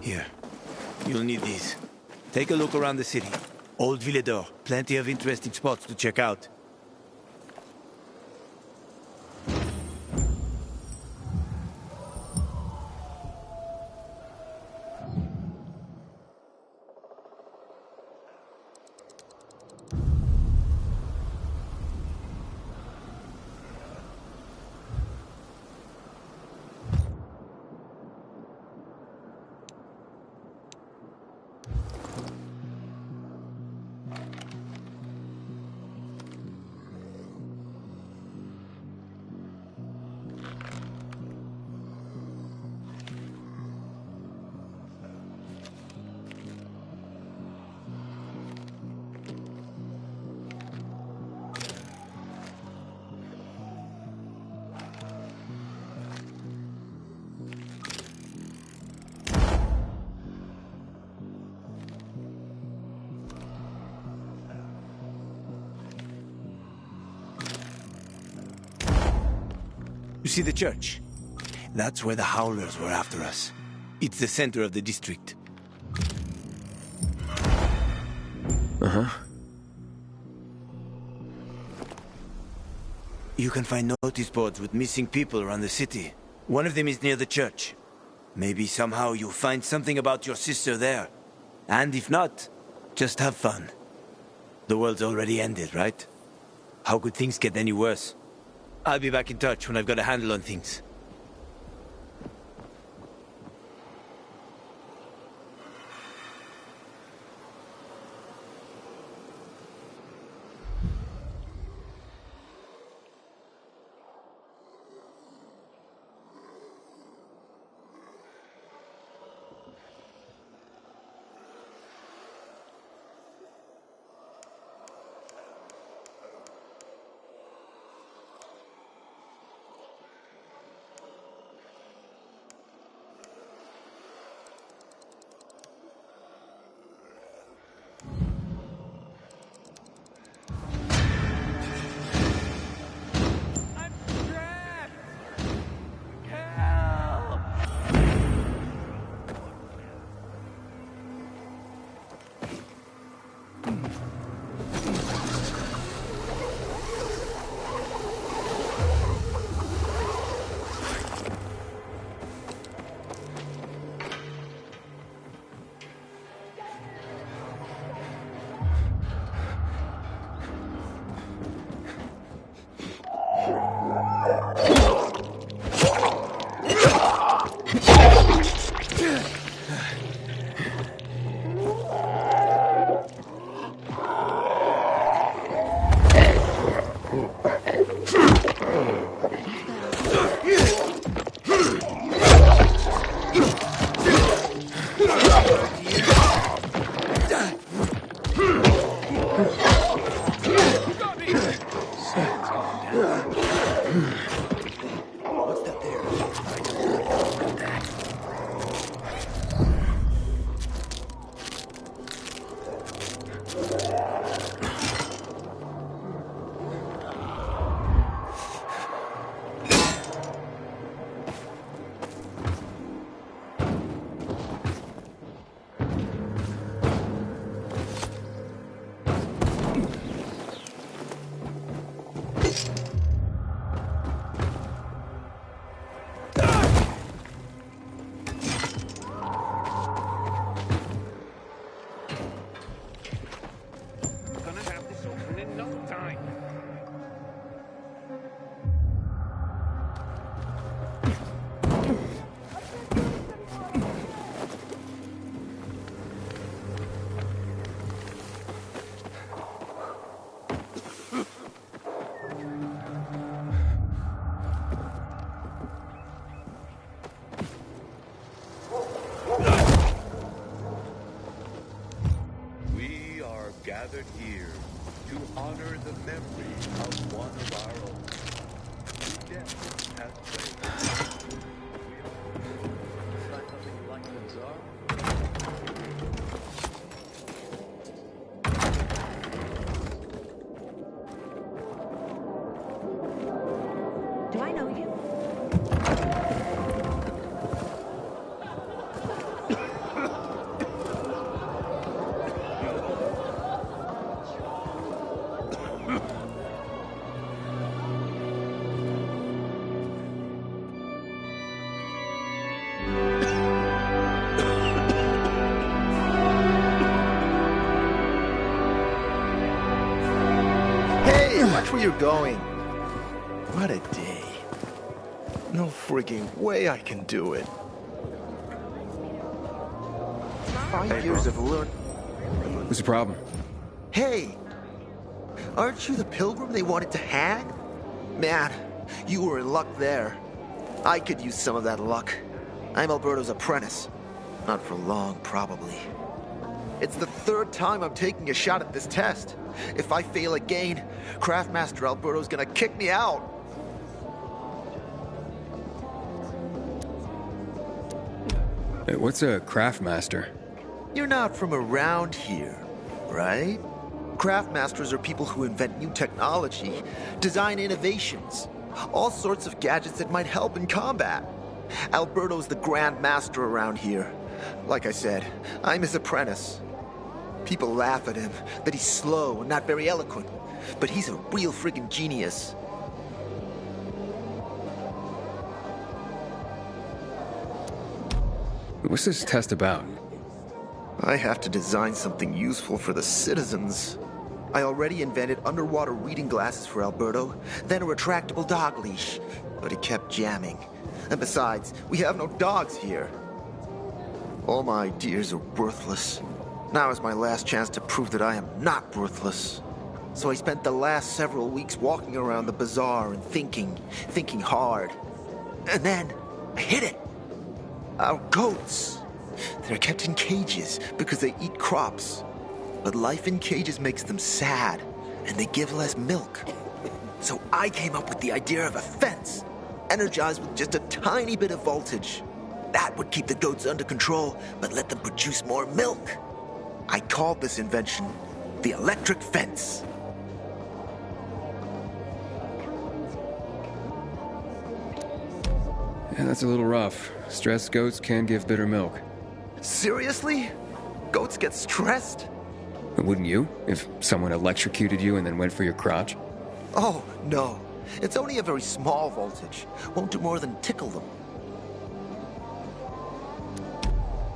Here, you'll need these. Take a look around the city. Old Villedor, plenty of interesting spots to check out. see the church? That's where the Howlers were after us. It's the center of the district. Uh-huh. You can find notice boards with missing people around the city. One of them is near the church. Maybe somehow you'll find something about your sister there. And if not, just have fun. The world's already ended, right? How could things get any worse? I'll be back in touch when I've got a handle on things. Gathered here to honor the memory of one of our own. Whose death has claimed. We are nothing like the Tsar. Do I know you? Watch where you're going. What a day. No freaking way I can do it. 5 years of learning. What's the problem? Hey! Aren't you the pilgrim they wanted to hang? Man, you were in luck there. I could use some of that luck. I'm Alberto's apprentice. Not for long, probably. It's the third time I'm taking a shot at this test. If I fail again, Craftmaster Alberto's gonna kick me out. Hey, what's a Craftmaster? You're not from around here, right? Craftmasters are people who invent new technology, design innovations. All sorts of gadgets that might help in combat. Alberto's the Grand Master around here. Like I said, I'm his apprentice. People laugh at him, that he's slow and not very eloquent. But he's a real friggin' genius. What's this test about? I have to design something useful for the citizens. I already invented underwater reading glasses for Alberto, then a retractable dog leash. But he kept jamming. And besides, we have no dogs here. All my ideas are worthless. Now is my last chance to prove that I am not worthless. So I spent the last several weeks walking around the bazaar and thinking hard. And then, I hit it. Our goats. They're kept in cages because they eat crops. But life in cages makes them sad, and they give less milk. So I came up with the idea of a fence, energized with just a tiny bit of voltage. That would keep the goats under control, but let them produce more milk. I called this invention the electric fence. Yeah, that's a little rough. Stressed goats can give bitter milk. Seriously? Goats get stressed? Wouldn't you, if someone electrocuted you and then went for your crotch? Oh, no. It's only a very small voltage. Won't do more than tickle them.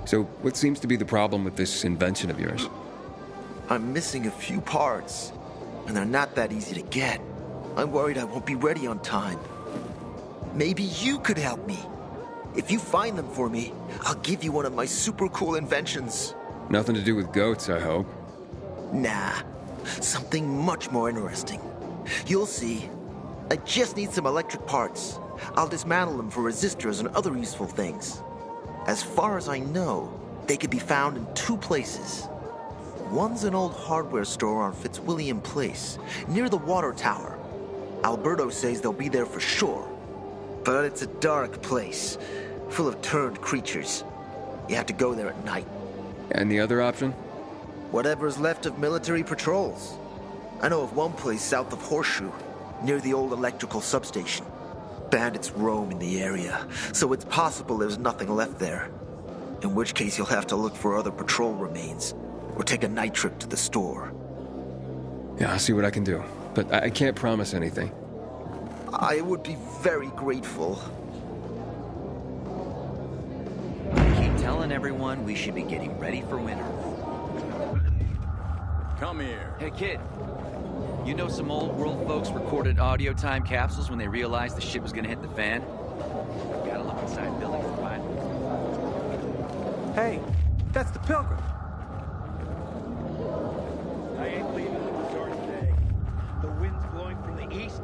So, what seems to be the problem with this invention of yours? I'm missing a few parts, and they're not that easy to get. I'm worried I won't be ready on time. Maybe you could help me. If you find them for me, I'll give you one of my super cool inventions. Nothing to do with goats, I hope. Nah, something much more interesting. You'll see. I just need some electric parts. I'll dismantle them for resistors and other useful things. As far as I know, they can be found in two places. One's an old hardware store on Fitzwilliam Place, near the water tower. Alberto says they'll be there for sure. But it's a dark place, full of turned creatures. You have to go there at night. And the other option? Whatever's left of military patrols. I know of one place south of Horseshoe, near the old electrical substation. Bandits roam in the area, so it's possible there's nothing left there. In which case you'll have to look for other patrol remains, or take a night trip to the store. Yeah, I'll see what I can do. But I can't promise anything. I would be very grateful. Keep telling everyone we should be getting ready for winter. Come here. Hey, kid. You know some old world folks recorded audio time capsules when they realized the shit was gonna hit the fan? Gotta look inside buildings to find them. Hey, that's the Pilgrim. I ain't leaving the resort today. The wind's blowing from the east.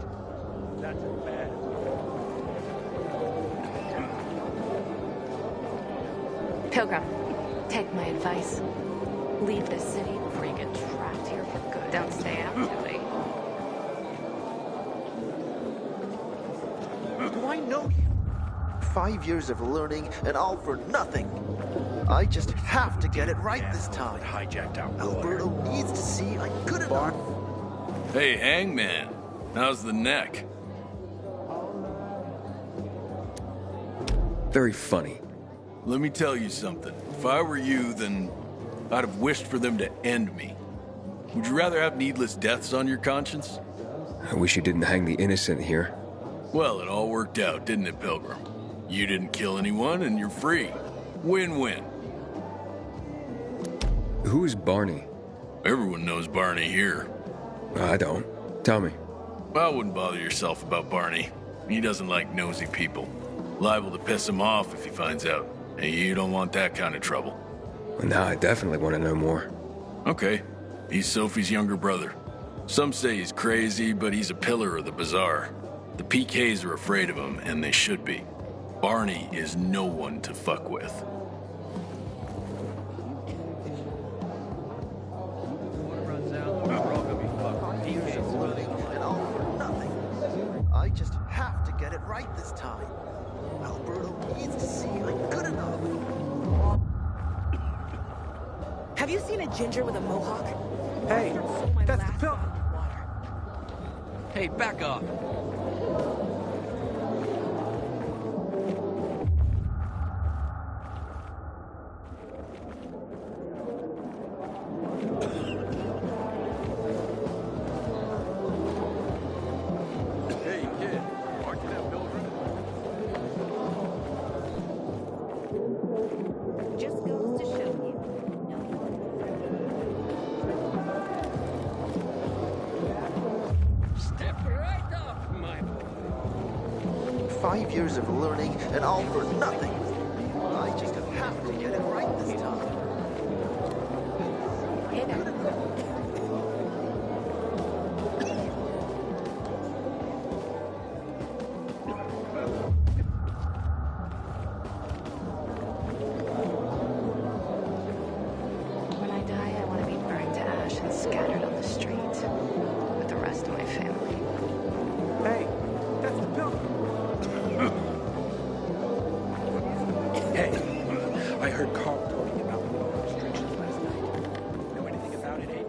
That's as bad as Pilgrim, take my advice. Leave this city before you get trapped here for good. Don't stay out too late. Do I know you? 5 years of learning and all for nothing. I just have to get it right this time. hijacked our Alberto needs to see I'm good enough. Hey, Hangman. How's the neck? Very funny. Let me tell you something. If I were you, then I'd have wished for them to end me. Would you rather have needless deaths on your conscience? I wish you didn't hang the innocent here. Well, it all worked out, didn't it, Pilgrim? You didn't kill anyone, and you're free. Win-win. Who is Barney? Everyone knows Barney here. I don't. Tell me. I wouldn't bother yourself about Barney. He doesn't like nosy people. Liable to piss him off if he finds out. And you don't want that kind of trouble. Well, now I definitely want to know more. Okay. He's Sophie's younger brother. Some say he's crazy, but he's a pillar of the bazaar. The PKs are afraid of him, and they should be. Barney is no one to fuck with. And all for nothing. I just have to get it right this time. Alberto needs to see I'm good enough. Have you seen a ginger with a mohawk? Hey, that's the Pilgrim. Hey, back off. 5 years of learning and all for nothing. I just have to get it right this time. Hey there. When I die, I want to be burned to ash and scattered on the street with the rest of my family. Hey, that's the pilgrim. Hey, I heard Carl talking about water restrictions last night. Know anything about it, eh?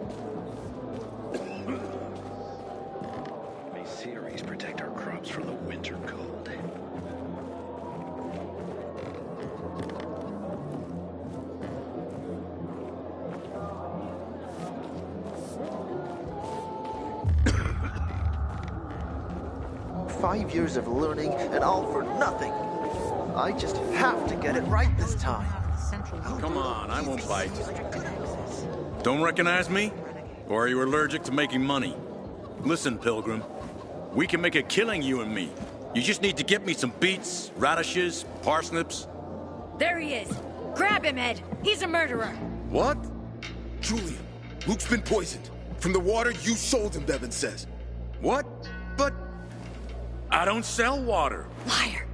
May series protect our crops from the winter cold. 5 years of learning and all for nothing. I just have to get it right this time. Come on, I won't bite. Don't recognize me? Or are you allergic to making money? Listen, Pilgrim. We can make a killing, you and me. You just need to get me some beets, radishes, parsnips. There he is. Grab him, Ed. He's a murderer. What? Julian, Luke's been poisoned. From the water you sold him, Bevan says. What? But I don't sell water. Liar.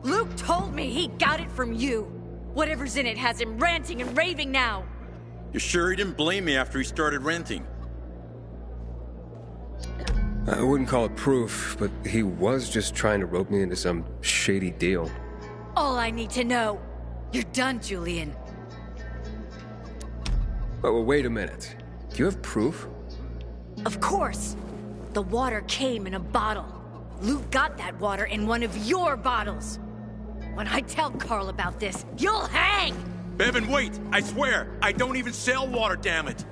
Luke told me he got it from you. Whatever's in it has him ranting and raving now. You sure he didn't blame me after he started ranting? I wouldn't call it proof, but he was just trying to rope me into some shady deal. All I need to know. You're done, Julian. Oh, wait a minute. Do you have proof? Of course. The water came in a bottle. Luke got that water in one of your bottles. When I tell Carl about this, you'll hang! Bevan, wait! I swear, I don't even sell water, damn it!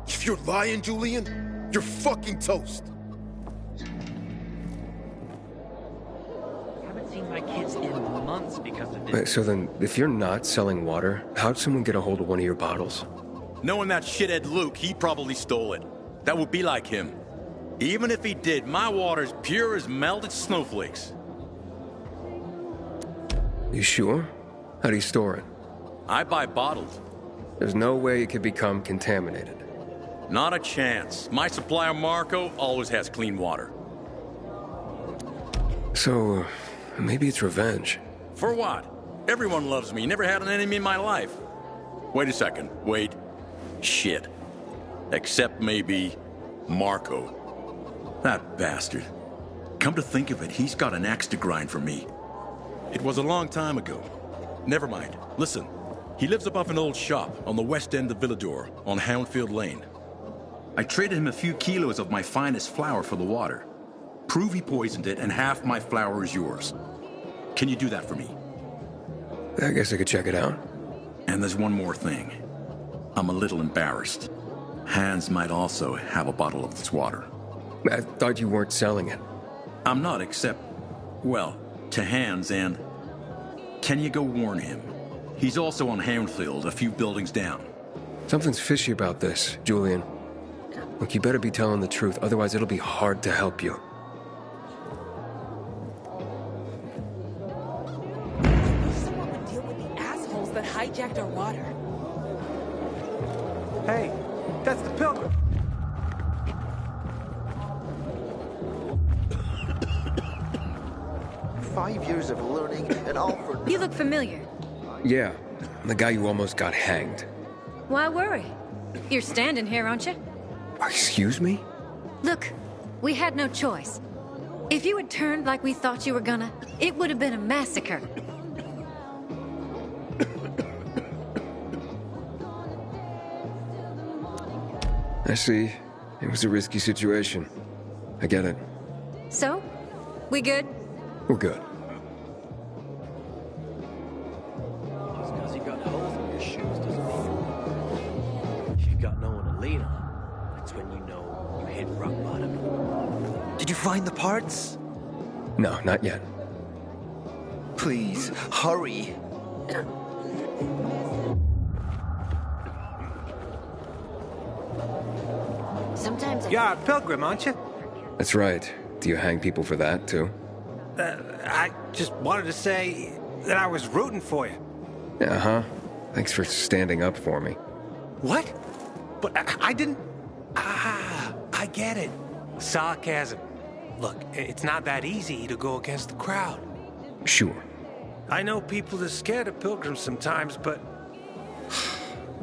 If you're lying, Julian, you're fucking toast. Haven't seen my kids in months because of this. Wait, so then, if you're not selling water, how'd someone get a hold of one of your bottles? Knowing that shithead Luke, he probably stole it. That would be like him. Even if he did, my water's pure as melted snowflakes. You sure? How do you store it? I buy bottles. There's no way it could become contaminated. Not a chance. My supplier, Marco, always has clean water. So, maybe it's revenge. For what? Everyone loves me. Never had an enemy in my life. Wait a second. Wait. Shit. Except maybe Marco. That bastard. Come to think of it, he's got an axe to grind for me. It was a long time ago. Never mind. Listen. He lives above an old shop on the west end of Villador, on Houndfield Lane. I traded him a few kilos of my finest flour for the water. Prove he poisoned it, and half my flour is yours. Can you do that for me? I guess I could check it out. And there's one more thing. I'm a little embarrassed. Hans might also have a bottle of this water. I thought you weren't selling it. I'm not, except, well, to Hans, and can you go warn him? He's also on Houndfield, a few buildings down. Something's fishy about this, Julian. Look, you better be telling the truth, otherwise it'll be hard to help you. Someone would deal with the assholes that hijacked our water. Hey, that's the pilgrim. "5 years of learning and all for..." You look familiar. Yeah, the guy who almost got hanged. Why worry? You're standing here, aren't you? Excuse me? Look, we had no choice. If you had turned like we thought you were gonna, it would have been a massacre. I see. It was a risky situation. I get it. So, we good? We're good. Just because you got holes in your shoes doesn't mean... If you've got no one to lean on, that's when you know you hit rock bottom. Did you find the parts? No, not yet. Please, hurry. Sometimes You're a pilgrim, aren't you? That's right. Do you hang people for that, too? I just wanted to say that I was rooting for you. Uh-huh. Thanks for standing up for me. What? But I didn't... Ah, I get it. Sarcasm. Look, it's not that easy to go against the crowd. Sure. I know people are scared of pilgrims sometimes, but...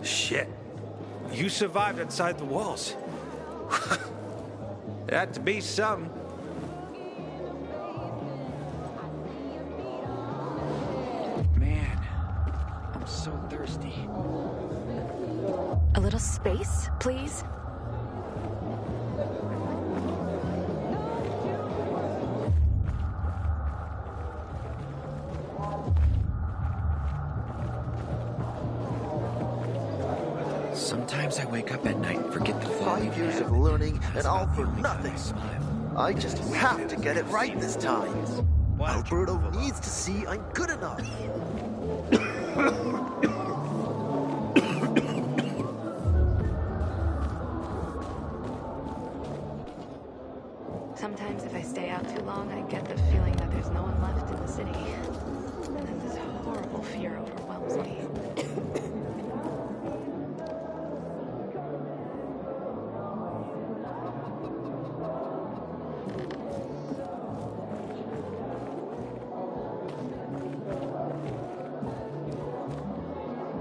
Shit. You survived outside the walls. It had to be something. Man, I'm so thirsty. A little space, please? Sometimes I wake up at night and forget the falling 5 years of learning and all for nothing. I just have to get it right this time. Alberto needs to see I'm good enough. Sometimes if I stay out too long, I get the feeling that there's no one left in the city. And then this horrible fear overwhelms me.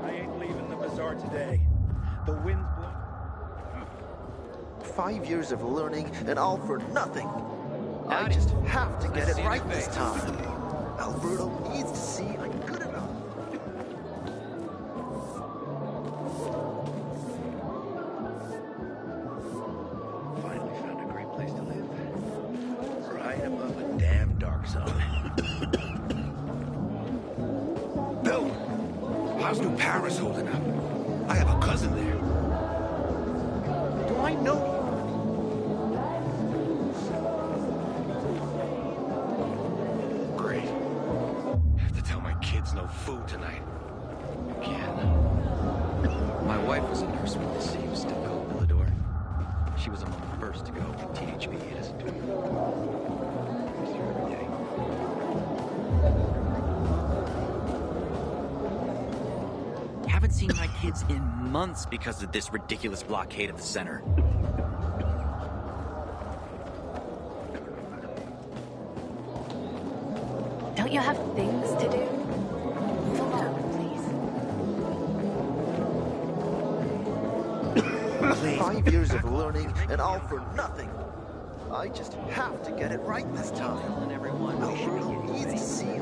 I ain't leaving the bazaar today. The wind's blowing. 5 years of learning and all for nothing. I just have to get it right this time. Alberto needs to see I'm good enough. Finally found a great place to live. Right above a damn dark zone. Bill, how's New Paris holding up? I have a cousin there. Do I know you? Great. Have to tell my kids no food tonight. Again. My wife was a nurse when the city was still called Millador. She was among the first to go when THV hit us. Haven't seen my kids in months because of this ridiculous blockade of the center. Don't you have things to do? Move along, please. 5 years of learning and all for nothing. I just have to get it right this time. Alberto needs to see